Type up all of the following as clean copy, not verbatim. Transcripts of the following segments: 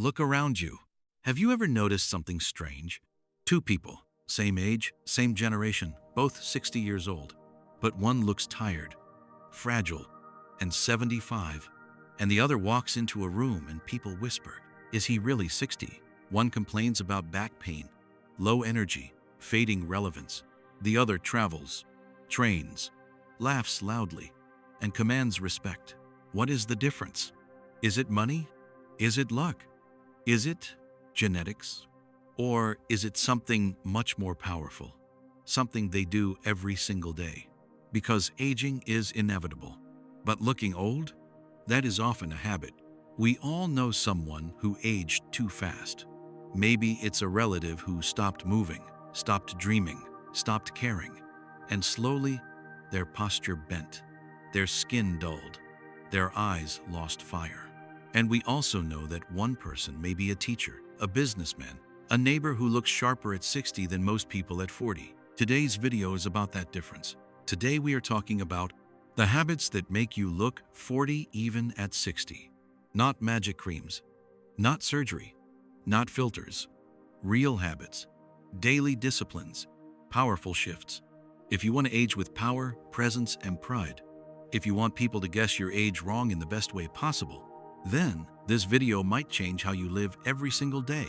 Look around you. Have you ever noticed something strange? Two people, same age, same generation, both 60 years old. But one looks tired, fragile, and 75. And the other walks into a room and people whisper, "Is he really 60?" One complains about back pain, low energy, fading relevance. The other travels, trains, laughs loudly, and commands respect. What is the difference? Is it money? Is it luck? Is it genetics? Or is it something much more powerful? Something they do every single day? Because aging is inevitable. But looking old? That is often a habit. We all know someone who aged too fast. Maybe it's a relative who stopped moving, stopped dreaming, stopped caring, and slowly their posture bent, their skin dulled, their eyes lost fire. And we also know that one person may be a teacher, a businessman, a neighbor who looks sharper at 60 than most people at 40. Today's video is about that difference. Today we are talking about the habits that make you look 40 even at 60. Not magic creams, not surgery, not filters. Real habits, daily disciplines, powerful shifts. If you want to age with power, presence, and pride, if you want people to guess your age wrong in the best way possible, then this video might change how you live every single day.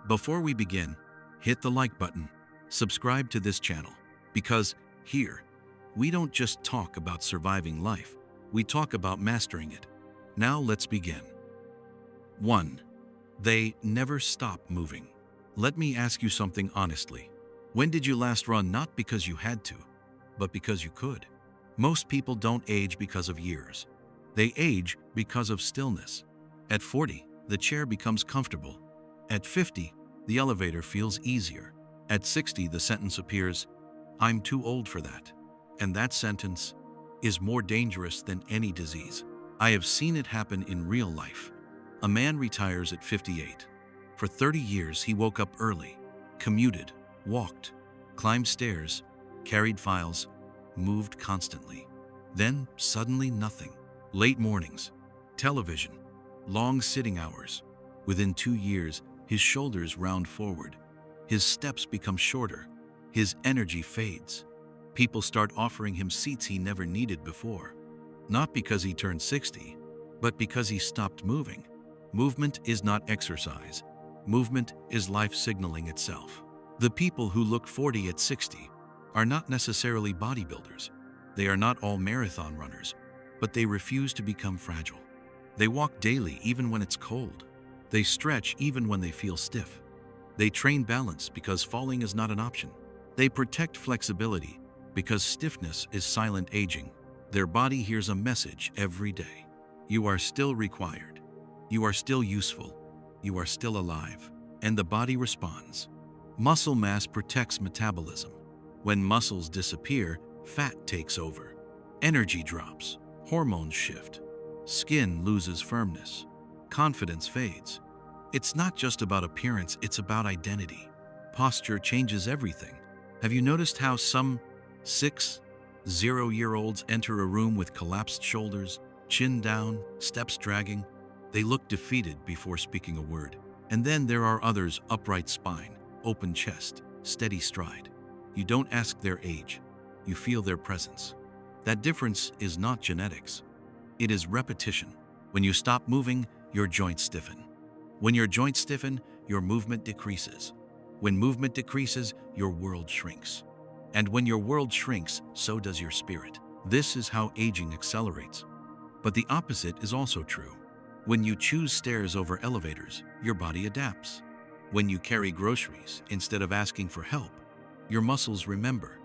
Before we begin, hit the like button, subscribe to this channel, because here, we don't just talk about surviving life, we talk about mastering it. Now let's begin. 1. They never stop moving. Let me ask you something honestly. When did you last run not because you had to, but because you could? Most people don't age because of years. They age because of stillness. At 40, the chair becomes comfortable. At 50, the elevator feels easier. At 60, the sentence appears, "I'm too old for that." And that sentence is more dangerous than any disease. I have seen it happen in real life. A man retires at 58. For 30 years, he woke up early, commuted, walked, climbed stairs, carried files, moved constantly. Then, suddenly nothing. Late mornings, television, long sitting hours. Within 2 years, his shoulders round forward. His steps become shorter. His energy fades. People start offering him seats he never needed before. Not because he turned 60, but because he stopped moving. Movement is not exercise. Movement is life signaling itself. The people who look 40 at 60 are not necessarily bodybuilders. They are not all marathon runners, but they refuse to become fragile. They walk daily even when it's cold. They stretch even when they feel stiff. They train balance because falling is not an option. They protect flexibility because stiffness is silent aging. Their body hears a message every day. You are still required. You are still useful. You are still alive. And the body responds. Muscle mass protects metabolism. When muscles disappear, fat takes over. Energy drops. Hormones shift. Skin loses firmness. Confidence fades. It's not just about appearance, it's about identity. Posture changes everything. Have you noticed how some 60-year-olds enter a room with collapsed shoulders, chin down, steps dragging? They look defeated before speaking a word. And then there are others, upright spine, open chest, steady stride. You don't ask their age, you feel their presence. That difference is not genetics. It is repetition. When you stop moving, your joints stiffen. When your joints stiffen, your movement decreases. When movement decreases, your world shrinks. And when your world shrinks, so does your spirit. This is how aging accelerates. But the opposite is also true. When you choose stairs over elevators, your body adapts. When you carry groceries instead of asking for help, your muscles remember.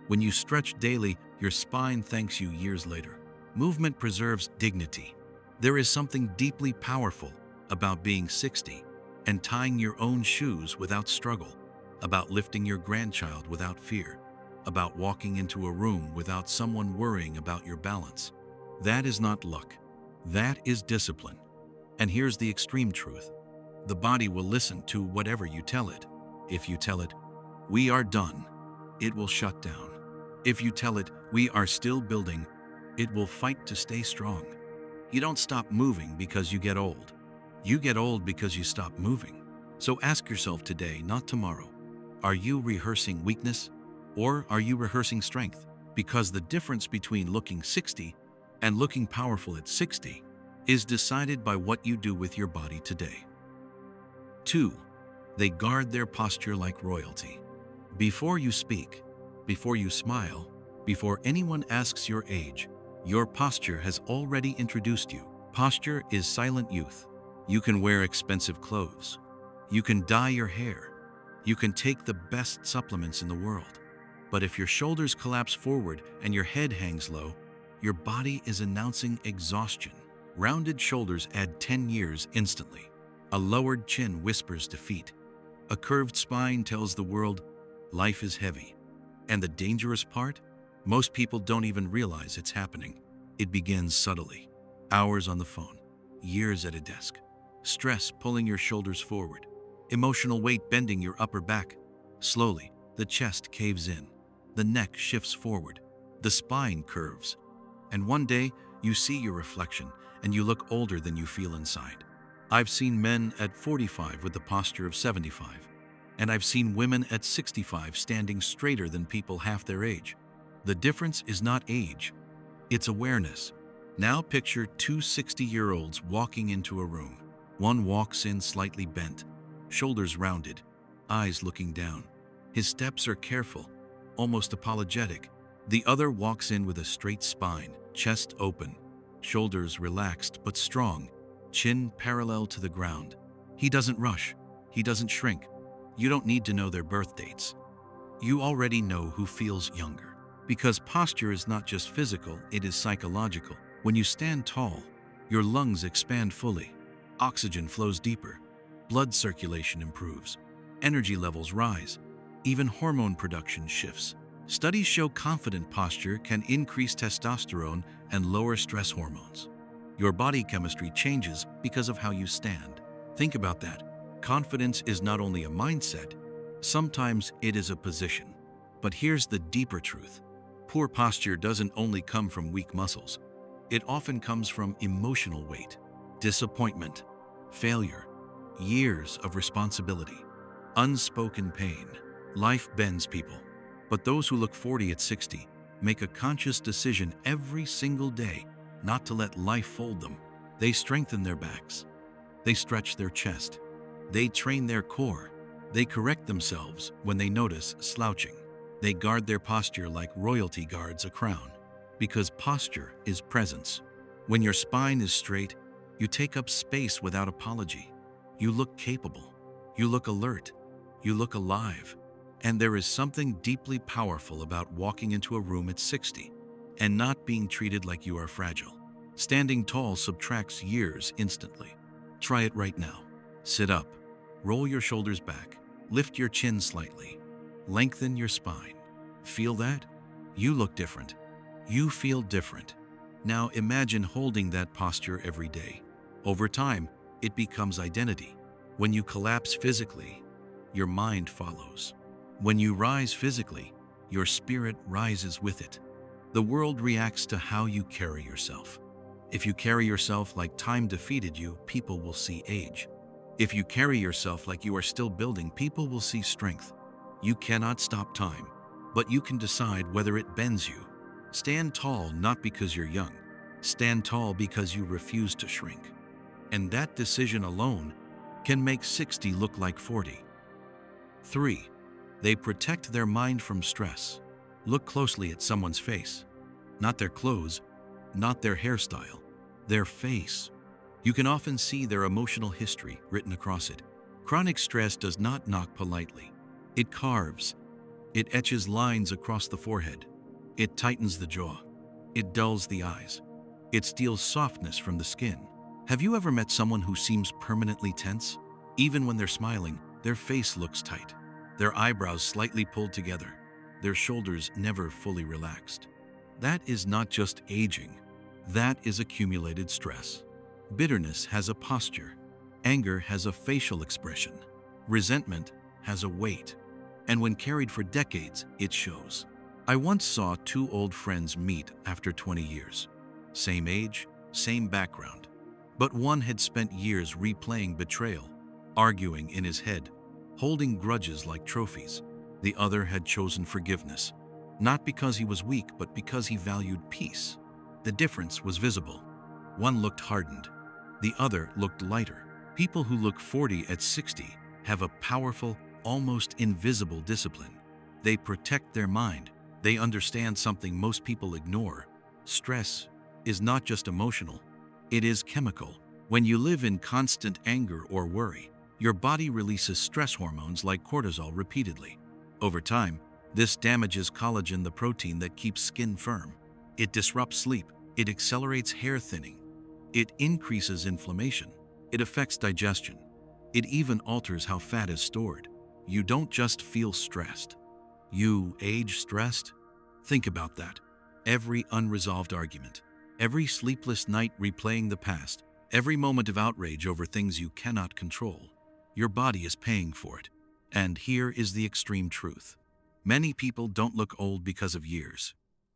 When you stretch daily, your spine thanks you years later. Movement preserves dignity. There is something deeply powerful about being 60 and tying your own shoes without struggle, about lifting your grandchild without fear, about walking into a room without someone worrying about your balance. That is not luck. That is discipline. And here's the extreme truth. The body will listen to whatever you tell it. If you tell it, "We are done," it will shut down. If you tell it, "We are still building," it will fight to stay strong. You don't stop moving because you get old. You get old because you stop moving. So ask yourself today, not tomorrow. Are you rehearsing weakness or are you rehearsing strength? Because the difference between looking 60 and looking powerful at 60 is decided by what you do with your body today. 2. They guard their posture like royalty. Before you speak, before you smile, before anyone asks your age, your posture has already introduced you. Posture is silent youth. You can wear expensive clothes. You can dye your hair. You can take the best supplements in the world. But if your shoulders collapse forward and your head hangs low, your body is announcing exhaustion. Rounded shoulders add 10 years instantly. A lowered chin whispers defeat. A curved spine tells the world, life is heavy. And the dangerous part? Most people don't even realize it's happening. It begins subtly. Hours on the phone, years at a desk. Stress pulling your shoulders forward. Emotional weight bending your upper back. Slowly, the chest caves in. The neck shifts forward. The spine curves. And one day, you see your reflection and you look older than you feel inside. I've seen men at 45 with the posture of 75. And I've seen women at 65 standing straighter than people half their age. The difference is not age, it's awareness. Now picture two 60-year-olds walking into a room. One walks in slightly bent, shoulders rounded, eyes looking down. His steps are careful, almost apologetic. The other walks in with a straight spine, chest open, shoulders relaxed but strong, chin parallel to the ground. He doesn't rush, he doesn't shrink. You don't need to know their birth dates. You already know who feels younger. Because posture is not just physical, it is psychological. When you stand tall, your lungs expand fully. Oxygen flows deeper. Blood circulation improves. Energy levels rise. Even hormone production shifts. Studies show confident posture can increase testosterone and lower stress hormones. Your body chemistry changes because of how you stand. Think about that. Confidence is not only a mindset, sometimes it is a position. But here's the deeper truth. Poor posture doesn't only come from weak muscles. It often comes from emotional weight, disappointment, failure, years of responsibility, unspoken pain. Life bends people. But those who look 40 at 60 make a conscious decision every single day not to let life fold them. They strengthen their backs. They stretch their chest. They train their core. They correct themselves when they notice slouching. They guard their posture like royalty guards a crown. Because posture is presence. When your spine is straight, you take up space without apology. You look capable. You look alert. You look alive. And there is something deeply powerful about walking into a room at 60 and not being treated like you are fragile. Standing tall subtracts years instantly. Try it right now. Sit up. Roll your shoulders back. Lift your chin slightly. Lengthen your spine. Feel that? You look different. You feel different. Now imagine holding that posture every day. Over time, it becomes identity. When you collapse physically, your mind follows. When you rise physically, your spirit rises with it. The world reacts to how you carry yourself. If you carry yourself like time defeated you, people will see age. If you carry yourself like you are still building, people will see strength. You cannot stop time, but you can decide whether it bends you. Stand tall not because you're young. Stand tall because you refuse to shrink. And that decision alone can make 60 look like 40. 3. They protect their mind from stress. Look closely at someone's face. Not their clothes, not their hairstyle, their face. You can often see their emotional history written across it. Chronic stress does not knock politely. It carves. It etches lines across the forehead. It tightens the jaw. It dulls the eyes. It steals softness from the skin. Have you ever met someone who seems permanently tense? Even when they're smiling, their face looks tight. Their eyebrows slightly pulled together. Their shoulders never fully relaxed. That is not just aging. That is accumulated stress. Bitterness has a posture. Anger has a facial expression. Resentment has a weight. And when carried for decades, it shows. I once saw two old friends meet after 20 years. Same age, same background. But one had spent years replaying betrayal, arguing in his head, holding grudges like trophies. The other had chosen forgiveness, not because he was weak, but because he valued peace. The difference was visible. One looked hardened, the other looked lighter. People who look 40 at 60 have a powerful, almost invisible discipline. They protect their mind. They understand something most people ignore. Stress is not just emotional, it is chemical. When you live in constant anger or worry, your body releases stress hormones like cortisol repeatedly. Over time, this damages collagen, the protein that keeps skin firm. It disrupts sleep. It accelerates hair thinning. It increases inflammation. It affects digestion. It even alters how fat is stored. You don't just feel stressed. You age stressed? Think about that. Every unresolved argument, every sleepless night replaying the past, every moment of outrage over things you cannot control. Your body is paying for it. And here is the extreme truth. Many people don't look old because of years.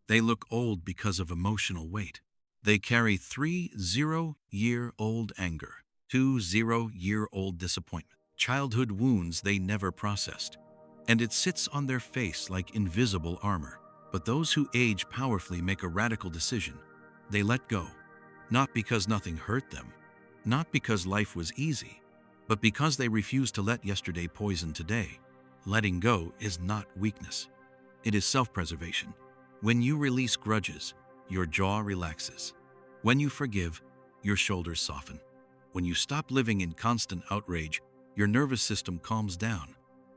They look old because of emotional weight. They carry 3 0-year-old anger, 2 0-year-old disappointment, childhood wounds they never processed. And it sits on their face like invisible armor. But those who age powerfully make a radical decision. They let go, not because nothing hurt them, not because life was easy, but because they refuse to let yesterday poison today. Letting go is not weakness. It is self-preservation. When you release grudges, your jaw relaxes. When you forgive, your shoulders soften. When you stop living in constant outrage, your nervous system calms down.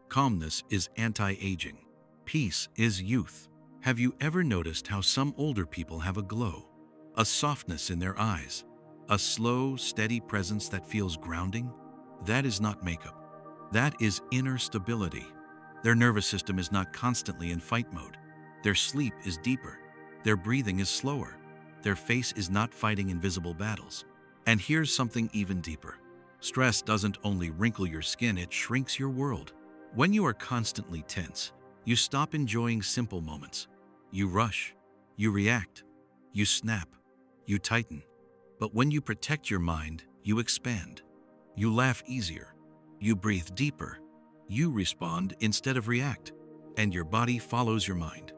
Calmness is anti-aging. Peace is youth. Have you ever noticed how some older people have a glow, a softness in their eyes, a slow, steady presence that feels grounding? That is not makeup. That is inner stability. Their nervous system is not constantly in fight mode. Their sleep is deeper. Their breathing is slower. Their face is not fighting invisible battles. And here's something even deeper. Stress doesn't only wrinkle your skin, it shrinks your world. When you are constantly tense, you stop enjoying simple moments. You rush, you react, you snap, you tighten. But when you protect your mind, you expand. You laugh easier, you breathe deeper, you respond instead of react, and your body follows your mind.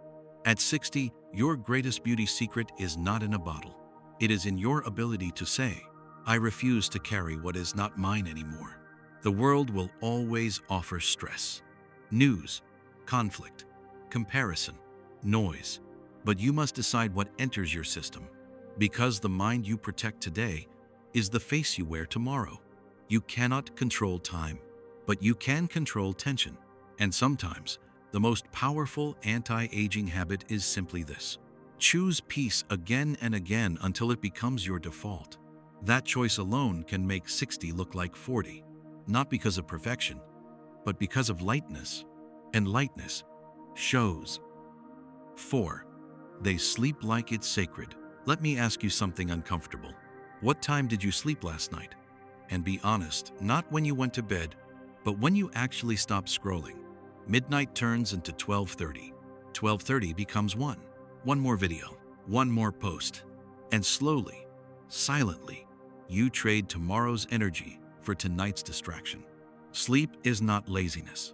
At 60, your greatest beauty secret is not in a bottle. It is in your ability to say, I refuse to carry what is not mine anymore. The world will always offer stress, news, conflict, comparison, noise, but you must decide what enters your system, because the mind you protect today is the face you wear tomorrow. You cannot control time, but you can control tension. And sometimes, the most powerful anti-aging habit is simply this. Choose peace again and again until it becomes your default. That choice alone can make 60 look like 40, not because of perfection, but because of lightness. And lightness shows. 4. They sleep like it's sacred. Let me ask you something uncomfortable. What time did you sleep last night? And be honest, not when you went to bed, but when you actually stopped scrolling. Midnight turns into 12:30. 12:30 becomes 1. One more video, one more post. And slowly, silently, you trade tomorrow's energy for tonight's distraction. Sleep is not laziness.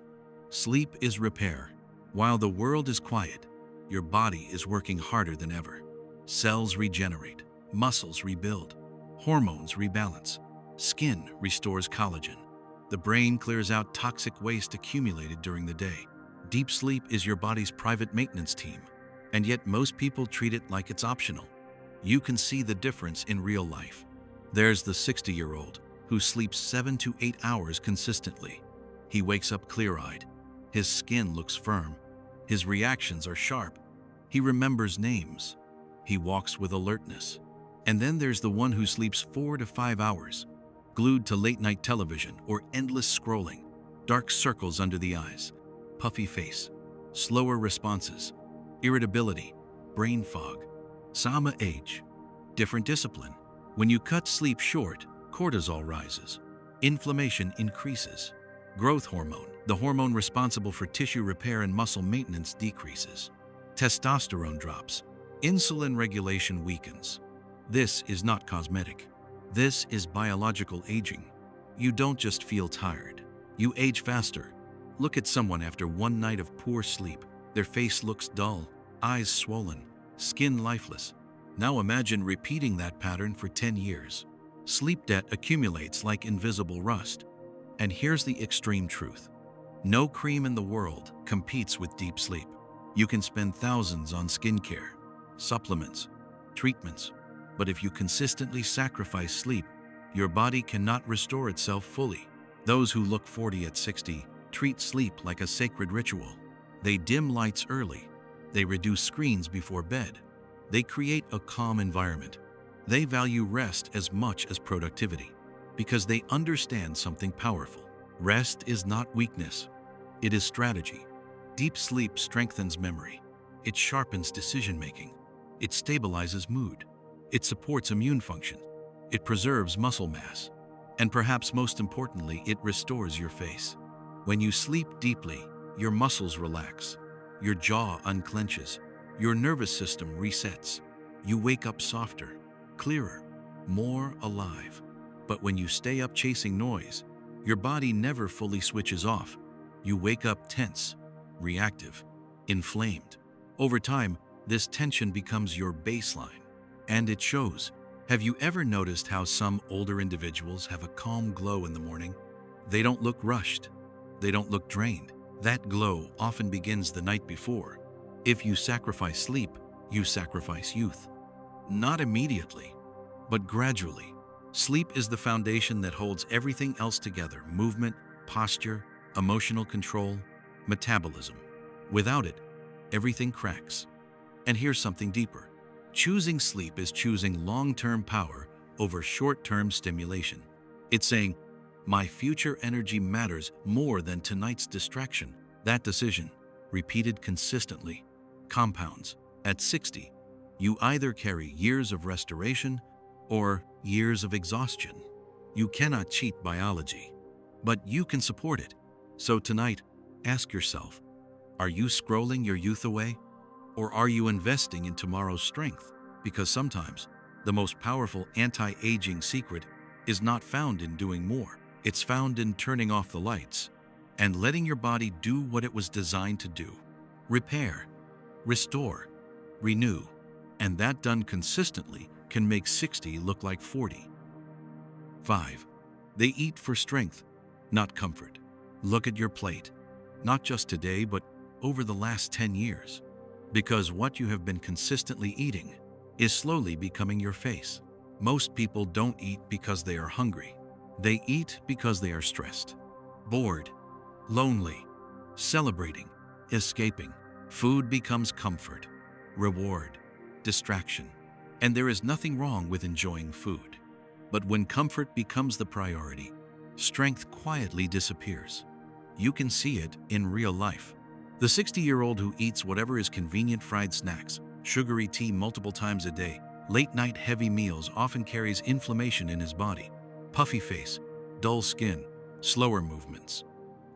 Sleep is repair. While the world is quiet, your body is working harder than ever. Cells regenerate, muscles rebuild, hormones rebalance, skin restores collagen. The brain clears out toxic waste accumulated during the day. Deep sleep is your body's private maintenance team, and yet most people treat it like it's optional. You can see the difference in real life. There's the 60-year-old who sleeps 7 to 8 hours consistently. He wakes up clear-eyed. His skin looks firm. His reactions are sharp. He remembers names. He walks with alertness. And then there's the one who sleeps 4 to 5 hours, glued to late-night television or endless scrolling, dark circles under the eyes, puffy face, slower responses, irritability, brain fog. Sama age, different discipline. When you cut sleep short, cortisol rises, inflammation increases, growth hormone, the hormone responsible for tissue repair and muscle maintenance, decreases, testosterone drops, insulin regulation weakens. This is not cosmetic. This is biological aging. You don't just feel tired. You age faster. Look at someone after one night of poor sleep. Their face looks dull, eyes swollen, skin lifeless. Now imagine repeating that pattern for 10 years. Sleep debt accumulates like invisible rust. And here's the extreme truth. No cream in the world competes with deep sleep. You can spend thousands on skincare, supplements, treatments, but if you consistently sacrifice sleep, your body cannot restore itself fully. Those who look 40 at 60 treat sleep like a sacred ritual. They dim lights early. They reduce screens before bed. They create a calm environment. They value rest as much as productivity because they understand something powerful. Rest is not weakness. It is strategy. Deep sleep strengthens memory. It sharpens decision-making. It stabilizes mood. It supports immune function. It preserves muscle mass. And perhaps most importantly, it restores your face. When you sleep deeply, your muscles relax. Your jaw unclenches. Your nervous system resets. You wake up softer, clearer, more alive. But when you stay up chasing noise, your body never fully switches off. You wake up tense, reactive, inflamed. Over time, this tension becomes your baseline. And it shows. Have you ever noticed how some older individuals have a calm glow in the morning? They don't look rushed. They don't look drained. That glow often begins the night before. If you sacrifice sleep, you sacrifice youth. Not immediately, but gradually. Sleep is the foundation that holds everything else together: movement, posture, emotional control, metabolism. Without it, everything cracks. And here's something deeper. Choosing sleep is choosing long-term power over short-term stimulation. It's saying, my future energy matters more than tonight's distraction. That decision, repeated consistently, compounds. At 60, you either carry years of restoration or years of exhaustion. You cannot cheat biology, but you can support it. So tonight, ask yourself, are you scrolling your youth away? Or are you investing in tomorrow's strength? Because sometimes, the most powerful anti-aging secret is not found in doing more. It's found in turning off the lights and letting your body do what it was designed to do. Repair, restore, renew. And that done consistently can make 60 look like 40. 5. They eat for strength, not comfort. Look at your plate, not just today, but over the last 10 years. Because what you have been consistently eating is slowly becoming your face. Most people don't eat because they are hungry. They eat because they are stressed, bored, lonely, celebrating, escaping. Food becomes comfort, reward, distraction. And there is nothing wrong with enjoying food. But when comfort becomes the priority, strength quietly disappears. You can see it in real life. The 60-year-old who eats whatever is convenient: fried snacks, sugary tea multiple times a day, late-night heavy meals, often carries inflammation in his body. Puffy face, dull skin, slower movements,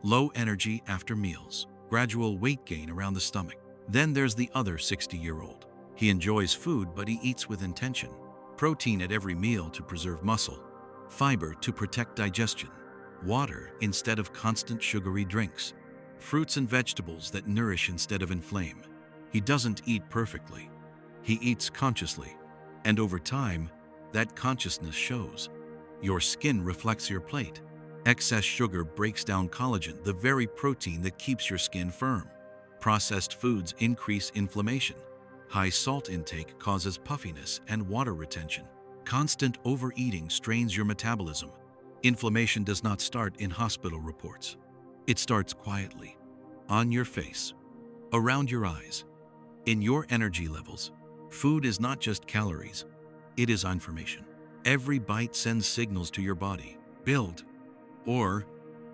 low energy after meals, gradual weight gain around the stomach. Then there's the other 60-year-old. He enjoys food, but he eats with intention. Protein at every meal to preserve muscle, fiber to protect digestion, water instead of constant sugary drinks, fruits and vegetables that nourish instead of inflame. He doesn't eat perfectly. He eats consciously. And over time, that consciousness shows. Your skin reflects your plate. Excess sugar breaks down collagen, the very protein that keeps your skin firm. Processed foods increase inflammation. High salt intake causes puffiness and water retention. Constant overeating strains your metabolism. Inflammation does not start in hospital reports. It starts quietly, on your face, around your eyes, in your energy levels. Food is not just calories, it is information. Every bite sends signals to your body: build or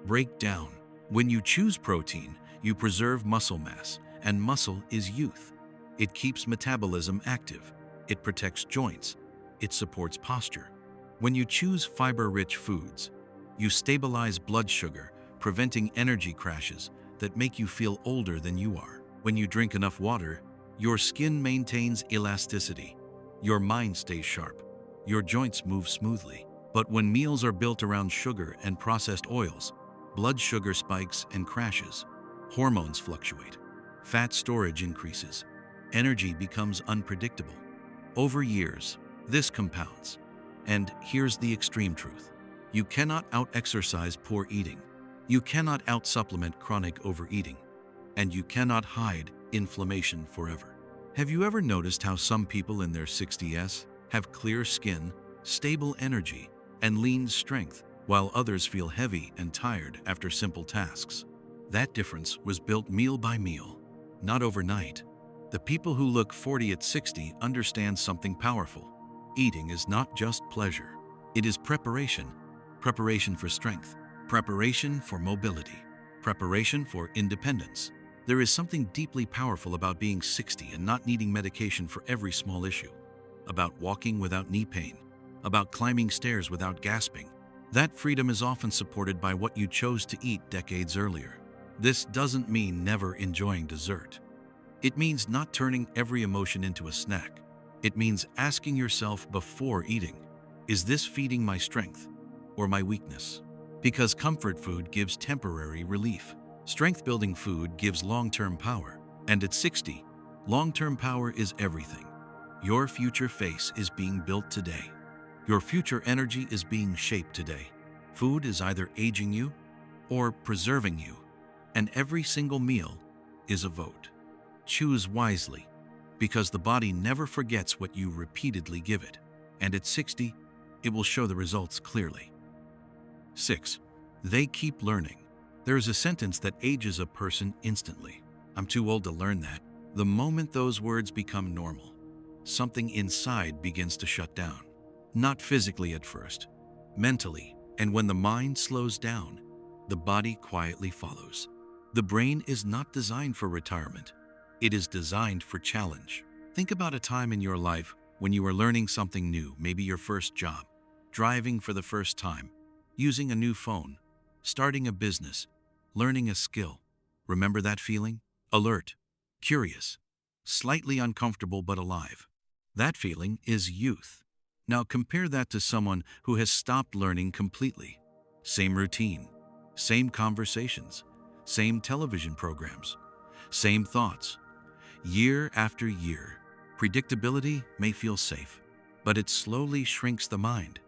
break down. When you choose protein, you preserve muscle mass, and muscle is youth. It keeps metabolism active. It protects joints. It supports posture. When you choose fiber-rich foods, you stabilize blood sugar, preventing energy crashes that make you feel older than you are. When you drink enough water, your skin maintains elasticity. Your mind stays sharp. Your joints move smoothly. But when meals are built around sugar and processed oils, blood sugar spikes and crashes, hormones fluctuate, fat storage increases, energy becomes unpredictable. Over years, this compounds. And here's the extreme truth. You cannot out-exercise poor eating. You cannot out-supplement chronic overeating. And you cannot hide inflammation forever. Have you ever noticed how some people in their 60s have clear skin, stable energy, and lean strength, while others feel heavy and tired after simple tasks? That difference was built meal by meal, not overnight. The people who look 40 at 60 understand something powerful. Eating is not just pleasure. It is preparation. Preparation for strength. Preparation for mobility. Preparation for independence. There is something deeply powerful about being 60 and not needing medication for every small issue. About walking without knee pain. About climbing stairs without gasping. That freedom is often supported by what you chose to eat decades earlier. This doesn't mean never enjoying dessert. It means not turning every emotion into a snack. It means asking yourself before eating, is this feeding my strength or my weakness? Because comfort food gives temporary relief. Strength-building food gives long-term power. And at 60, long-term power is everything. Your future face is being built today. Your future energy is being shaped today. Food is either aging you or preserving you. And every single meal is a vote. Choose wisely, because the body never forgets what you repeatedly give it. And at 60, it will show the results clearly. 6. They keep learning. There is a sentence that ages a person instantly. I'm too old to learn that. The moment those words become normal, something inside begins to shut down. Not physically at first, mentally. And when the mind slows down, the body quietly follows. The brain is not designed for retirement. It is designed for challenge. Think about a time in your life when you were learning something new, maybe your first job, driving for the first time, using a new phone, starting a business, learning a skill. Remember that feeling? Alert, curious, slightly uncomfortable but alive. That feeling is youth. Now compare that to someone who has stopped learning completely. Same routine, same conversations, same television programs, same thoughts. Year after year, predictability may feel safe, but it slowly shrinks the mind.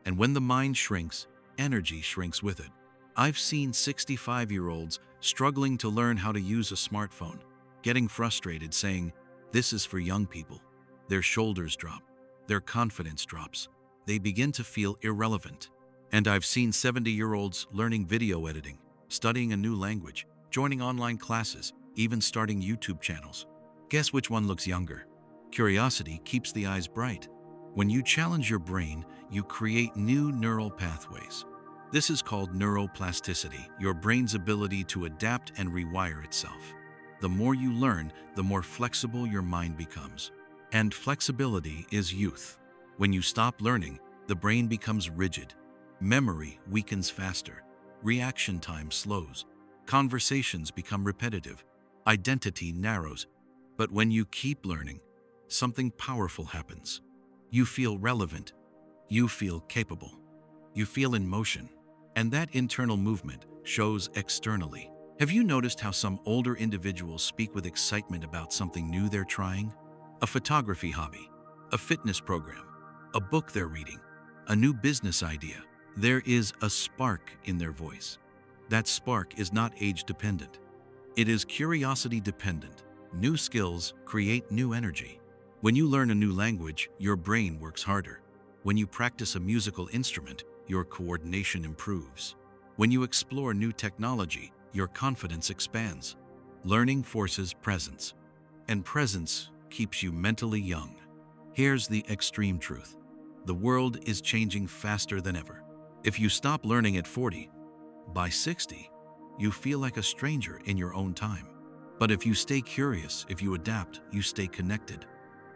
And when the mind shrinks, energy shrinks with it. I've seen 65-year-olds struggling to learn how to use a smartphone, getting frustrated saying, "This is for young people." Their shoulders drop, their confidence drops. They begin to feel irrelevant. And I've seen 70-year-olds learning video editing, studying a new language, joining online classes, even starting YouTube channels. Guess which one looks younger? Curiosity keeps the eyes bright. When you challenge your brain, you create new neural pathways. This is called neuroplasticity, your brain's ability to adapt and rewire itself. The more you learn, the more flexible your mind becomes. And flexibility is youth. When you stop learning, the brain becomes rigid. Memory weakens faster. Reaction time slows. Conversations become repetitive. Identity narrows. But when you keep learning, something powerful happens. You feel relevant. You feel capable. You feel in motion. And that internal movement shows externally. Have you noticed how some older individuals speak with excitement about something new they're trying? A photography hobby, a fitness program, a book they're reading, a new business idea. There is a spark in their voice. That spark is not age-dependent. It is curiosity-dependent. New skills create new energy. When you learn a new language, your brain works harder. When you practice a musical instrument, your coordination improves. When you explore new technology, your confidence expands. Learning forces presence, and presence keeps you mentally young. Here's the extreme truth. The world is changing faster than ever. If you stop learning at 40, by 60, you feel like a stranger in your own time. But if you stay curious, if you adapt, you stay connected.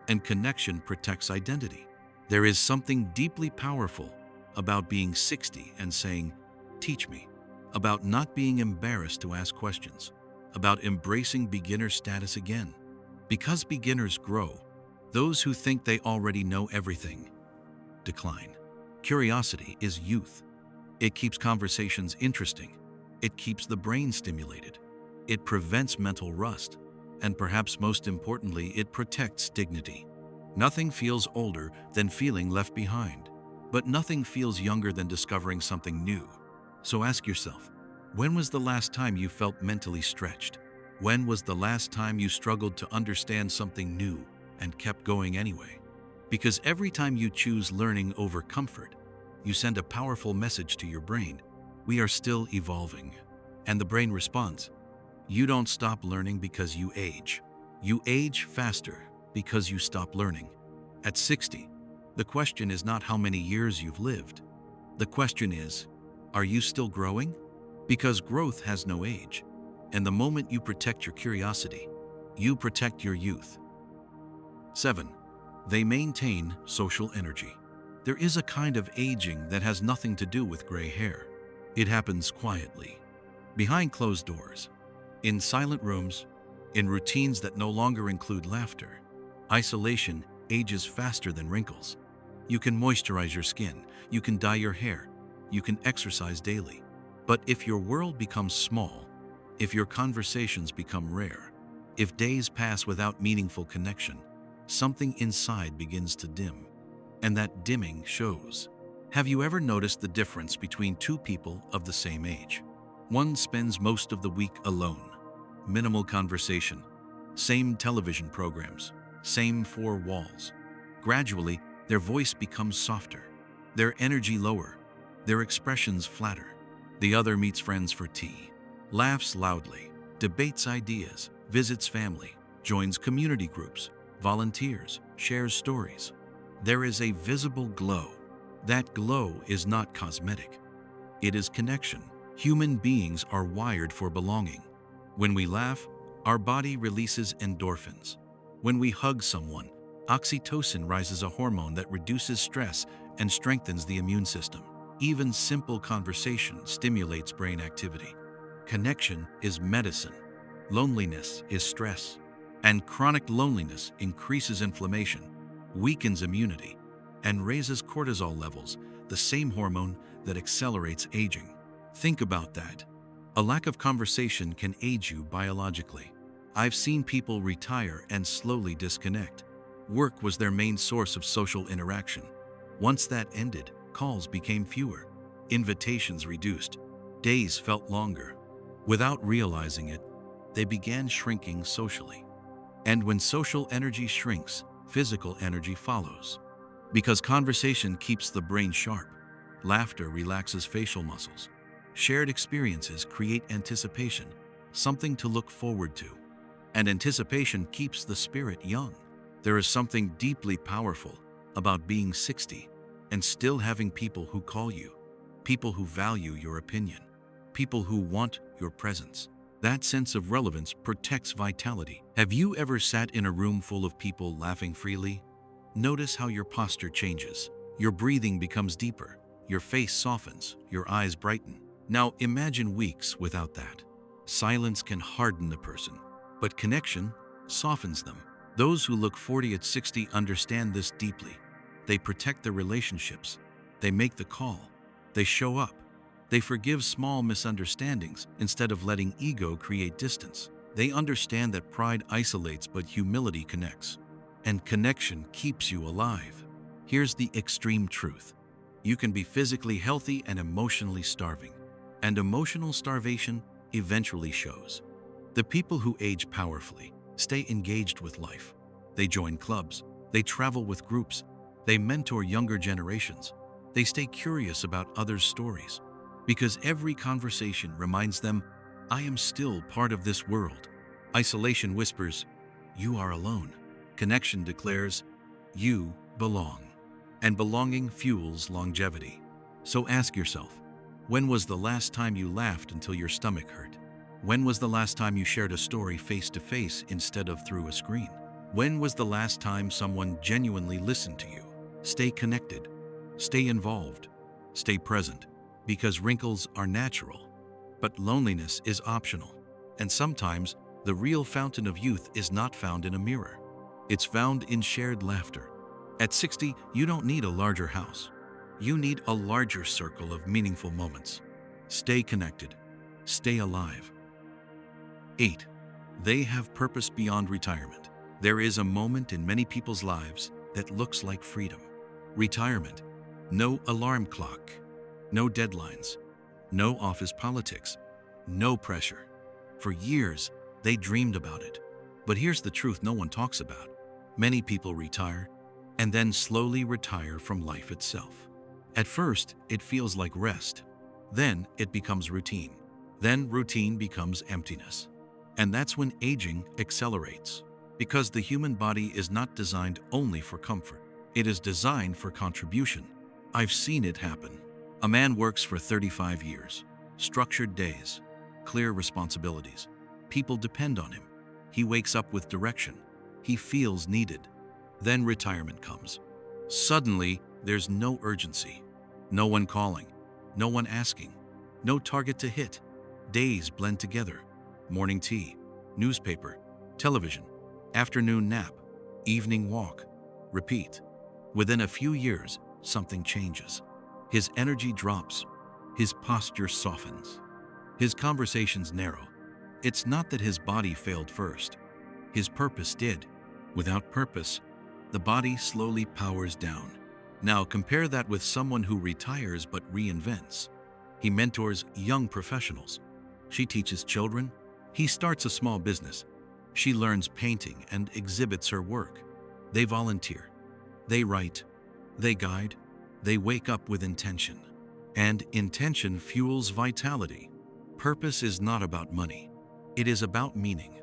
And connection protects identity. There is something deeply powerful about being 60 and saying, "Teach me." About not being embarrassed to ask questions. About embracing beginner status again. Because beginners grow, those who think they already know everything decline. Curiosity is youth. It keeps conversations interesting. It keeps the brain stimulated. It prevents mental rust. And perhaps most importantly, it protects dignity. Nothing feels older than feeling left behind, but nothing feels younger than discovering something new. So ask yourself, when was the last time you felt mentally stretched? When was the last time you struggled to understand something new and kept going anyway? Because every time you choose learning over comfort, you send a powerful message to your brain. We are still evolving. And the brain responds. You don't stop learning because you age. You age faster because you stop learning. At 60, the question is not how many years you've lived. The question is, are you still growing? Because growth has no age. And the moment you protect your curiosity, you protect your youth. 7. They maintain social energy. There is a kind of aging that has nothing to do with gray hair. It happens quietly, behind closed doors, in silent rooms, in routines that no longer include laughter. Isolation ages faster than wrinkles. You can moisturize your skin, you can dye your hair, you can exercise daily. But if your world becomes small, if your conversations become rare, if days pass without meaningful connection, something inside begins to dim. And that dimming shows. Have you ever noticed the difference between two people of the same age? One spends most of the week alone. Minimal conversation. Same television programs. Same four walls. Gradually, their voice becomes softer. Their energy lower. Their expressions flatter. The other meets friends for tea. Laughs loudly. Debates ideas. Visits family. Joins community groups. Volunteers. Shares stories. There is a visible glow. That glow is not cosmetic. It is connection. Human beings are wired for belonging. When we laugh, our body releases endorphins. When we hug someone, oxytocin rises, a hormone that reduces stress and strengthens the immune system. Even simple conversation stimulates brain activity. Connection is medicine. Loneliness is stress. And chronic loneliness increases inflammation, weakens immunity, and raises cortisol levels, the same hormone that accelerates aging. Think about that. A lack of conversation can age you biologically. I've seen people retire and slowly disconnect. Work was their main source of social interaction. Once that ended, calls became fewer, invitations reduced, days felt longer. Without realizing it, they began shrinking socially. And when social energy shrinks, physical energy follows. Because conversation keeps the brain sharp, laughter relaxes facial muscles. Shared experiences create anticipation, something to look forward to. And anticipation keeps the spirit young. There is something deeply powerful about being 60 and still having people who call you, people who value your opinion, people who want your presence. That sense of relevance protects vitality. Have you ever sat in a room full of people laughing freely? Notice how your posture changes. Your breathing becomes deeper. Your face softens. Your eyes brighten. Now imagine weeks without that. Silence can harden a person, but connection softens them. Those who look 40 at 60 understand this deeply. They protect their relationships. They make the call. They show up. They forgive small misunderstandings instead of letting ego create distance. They understand that pride isolates but humility connects. And connection keeps you alive. Here's the extreme truth. You can be physically healthy and emotionally starving. And emotional starvation eventually shows. The people who age powerfully stay engaged with life. They join clubs. They travel with groups. They mentor younger generations. They stay curious about others' stories. Because every conversation reminds them, I am still part of this world. Isolation whispers, you are alone. Connection declares, you belong. And belonging fuels longevity. So ask yourself, when was the last time you laughed until your stomach hurt? When was the last time you shared a story face to face instead of through a screen? When was the last time someone genuinely listened to you? Stay connected. Stay involved. Stay present. Because wrinkles are natural, but loneliness is optional. And sometimes, the real fountain of youth is not found in a mirror. It's found in shared laughter. At 60, you don't need a larger house. You need a larger circle of meaningful moments. Stay connected. Stay alive. 8. They have purpose beyond retirement. There is a moment in many people's lives that looks like freedom. Retirement. No alarm clock. No deadlines. No office politics. No pressure. For years, they dreamed about it. But here's the truth no one talks about. Many people retire and then slowly retire from life itself. At first, it feels like rest. Then it becomes routine. Then routine becomes emptiness. And that's when aging accelerates. Because the human body is not designed only for comfort. It is designed for contribution. I've seen it happen. A man works for 35 years. Structured days. Clear responsibilities. People depend on him. He wakes up with direction. He feels needed. Then retirement comes. Suddenly, there's no urgency. No one calling. No one asking. No target to hit. Days blend together. Morning tea, newspaper, television, afternoon nap, evening walk. Repeat. Within a few years, something changes. His energy drops. His posture softens. His conversations narrow. It's not that his body failed first. His purpose did. Without purpose, the body slowly powers down. Now compare that with someone who retires but reinvents. He mentors young professionals. She teaches children. He starts a small business. She learns painting and exhibits her work. They volunteer. They write. They guide. They wake up with intention. And intention fuels vitality. Purpose is not about money. It is about meaning.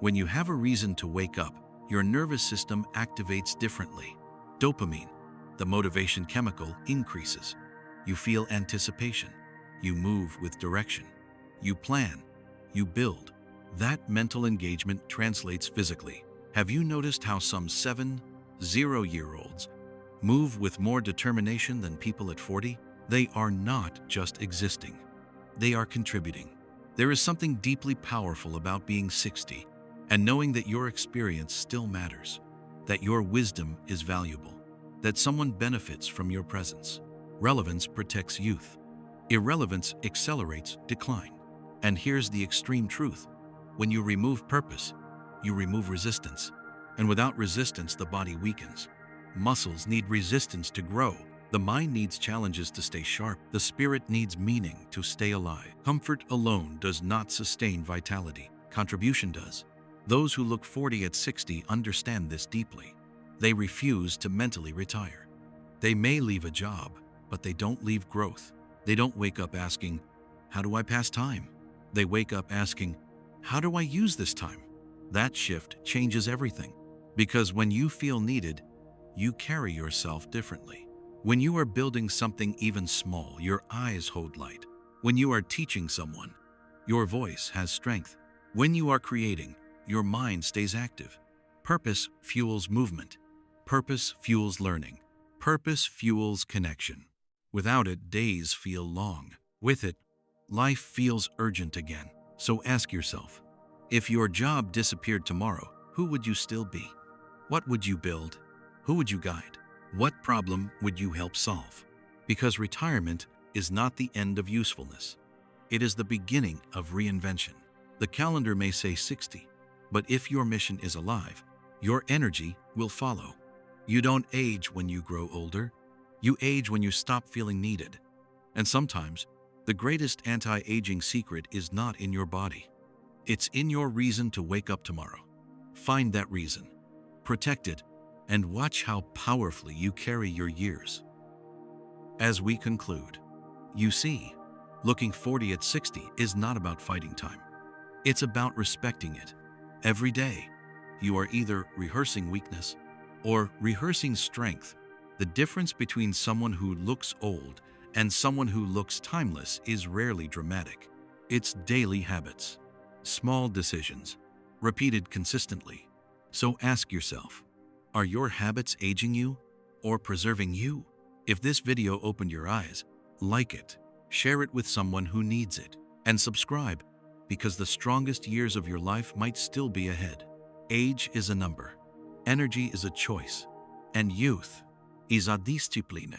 When you have a reason to wake up, your nervous system activates differently. Dopamine, the motivation chemical, increases. You feel anticipation. You move with direction. You plan. You build. That mental engagement translates physically. Have you noticed how some 7-0-year-olds move with more determination than people at 40? They are not just existing. They are contributing. There is something deeply powerful about being 60 and knowing that your experience still matters, that your wisdom is valuable, that someone benefits from your presence. Relevance protects youth. Irrelevance accelerates decline. And here's the extreme truth. When you remove purpose, you remove resistance. And without resistance, the body weakens. Muscles need resistance to grow. The mind needs challenges to stay sharp. The spirit needs meaning to stay alive. Comfort alone does not sustain vitality. Contribution does. Those who look 40 at 60 understand this deeply. They refuse to mentally retire. They may leave a job, but they don't leave growth. They don't wake up asking, "How do I pass time?" They wake up asking, "How do I use this time?" That shift changes everything. Because when you feel needed, you carry yourself differently. When you are building something even small, your eyes hold light. When you are teaching someone, your voice has strength. When you are creating, your mind stays active. Purpose fuels movement. Purpose fuels learning. Purpose fuels connection. Without it, days feel long. With it, life feels urgent again. So ask yourself, if your job disappeared tomorrow, who would you still be? What would you build? Who would you guide? What problem would you help solve? Because retirement is not the end of usefulness. It is the beginning of reinvention. The calendar may say 60, but if your mission is alive, your energy will follow. You don't age when you grow older. You age when you stop feeling needed. And sometimes, the greatest anti-aging secret is not in your body. It's in your reason to wake up tomorrow. Find that reason, protect it, and watch how powerfully you carry your years. As we conclude, you see, looking 40 at 60 is not about fighting time. It's about respecting it. Every day, you are either rehearsing weakness or rehearsing strength. The difference between someone who looks old and someone who looks timeless is rarely dramatic. It's daily habits, small decisions, repeated consistently. So ask yourself, are your habits aging you or preserving you? If this video opened your eyes, like it, share it with someone who needs it, and subscribe, because the strongest years of your life might still be ahead. Age is a number, energy is a choice, and youth is a discipline.